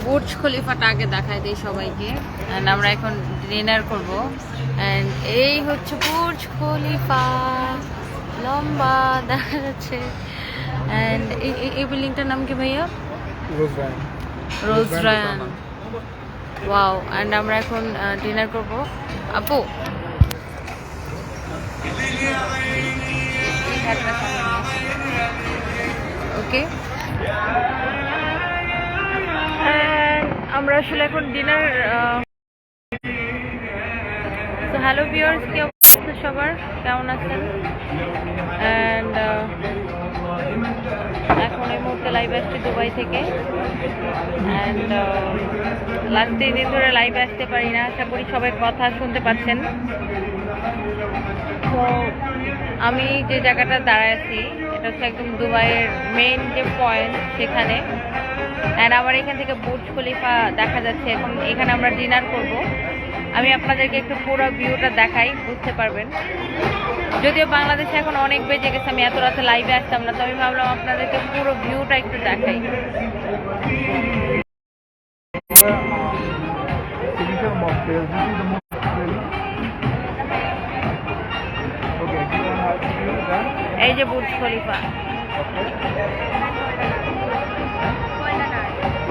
Burj খলিফাটা আগে দেখাই দিই সবাইকে। অ্যান্ড আমরা এখন ডিনার করব। অ্যান্ড এই হচ্ছে বুর্জ খলিফা, লম্বা দেখা যাচ্ছে। অ্যান্ড এই বিল্ডিংটার নাম কি ভাইয়া? রোজ রায়ান। ওয়াও। অ্যান্ড আমরা এখন ডিনার করব। আপু ওকে, আমরা আসলে এখন ডিনার। তো হ্যালো ভিউয়ার্স, কি অবস্থা সবার, কেমন আছেন? অ্যান্ড এখন এই মুহূর্তে লাইভ আসছি দুবাই থেকে। অ্যান্ড লাস্ট 3 দিন ধরে লাইভে আসতে পারি না, আশা করি সবাই কথা শুনতে পাচ্ছেন। তো আমি যে জায়গাটা দাঁড়ায় আছি এটা হচ্ছে একদম দুবাইয়ের মেইন যে পয়েন্ট সেখানে। অ্যান্ড আমার এখান থেকে বুর্জ খলিফা দেখা যাচ্ছে। এখন এখানে আমরা ডিনার করব। আমি আপনাদেরকে একটু পুরো ভিউটা দেখাই, বুঝতে পারবেন। যদিও বাংলাদেশে এখন অনেক বেজে গেছে, আমি এত রাতে লাইভে আসতাম না, তো আমি ভাবলাম আপনাদেরকে পুরো ভিউটা একটু দেখাই। এই যে Burj Khalifa.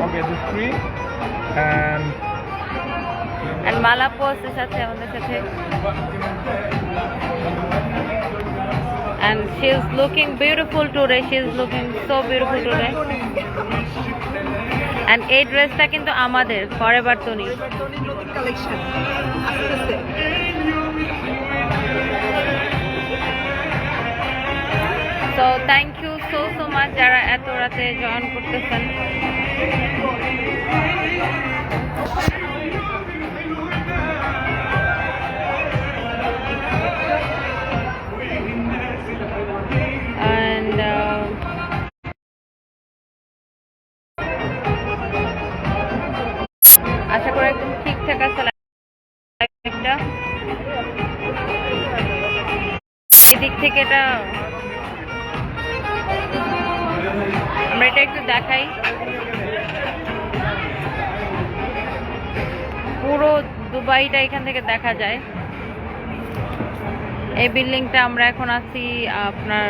Okay, this tree and মালা পোস্টের সাথে আমাদের সাথে। And she is looking beautiful today. She is looking so beautiful today. And এই ড্রেসটা কিন্তু আমাদের ফরএভার টনি নতুন কালেকশন আসছে। তো থ্যাংক ইউ সো মাচ যারা এত রাতে জয়েন করতেছেন। আশা করি একদম ঠিকঠাক আছে লাইভটা। এদিক থেকে এটা আমরা এটা একটু দেখাই। পুরো দুবাইটা এখান থেকে দেখা যায়। এই বিল্ডিংটা আমরা এখন আছি আপনার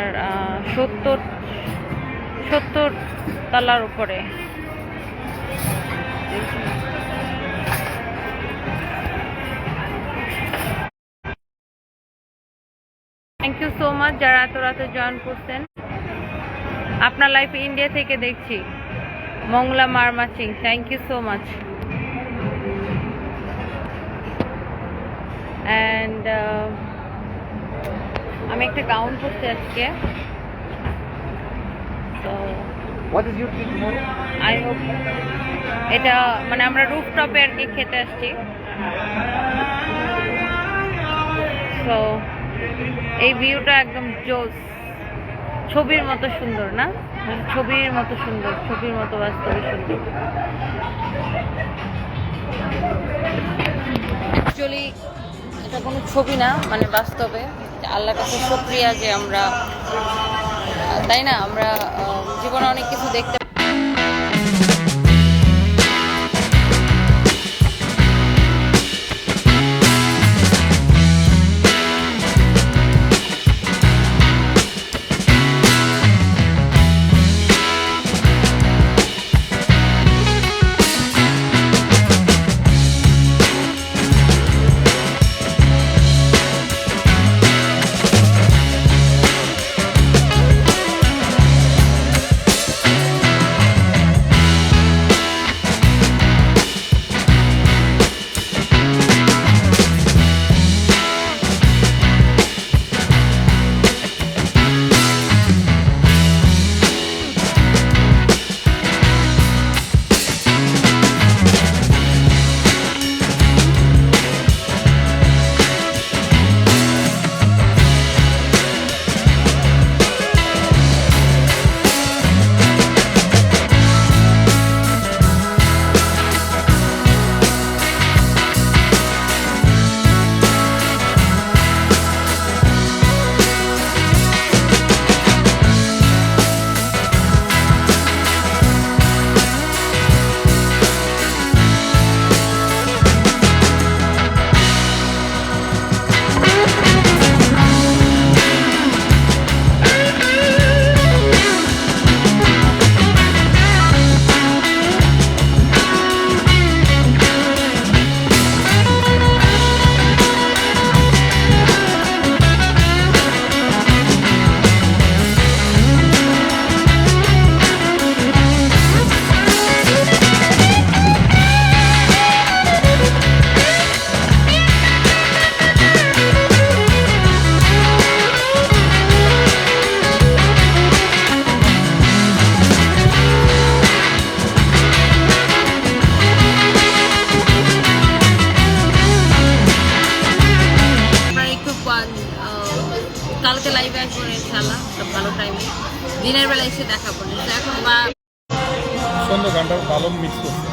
70 তলার উপরে। থ্যাংক ইউ সো মাচ যারা এত রাতে জয়েন করছেন। আপনার লাইফ ইন্ডিয়া থেকে দেখছি, মংলা মারমাচিং, thank you so much. And আমি একটা গাউন পরছি আজকে। তো what is your tree tomorrow? I hope এটা মানে আমরা রুফটপে আর কি খেতে আসছি। তো এই ভিউটা একদম জোস, ছবির মতো সুন্দর না? ছবির মতো সুন্দর, ছবির মতো বাস্তবে সুন্দর। অ্যাকচুয়ালি এটা কোনো ছবি না, মানে বাস্তবে। আল্লাহর কাছে শুকরিয়া যে আমরা, তাই না, আমরা জীবনে অনেক কিছু দেখতে দেখাবো না। তো এখন বা সুন্দর গানটা ভালো মিক্স করছে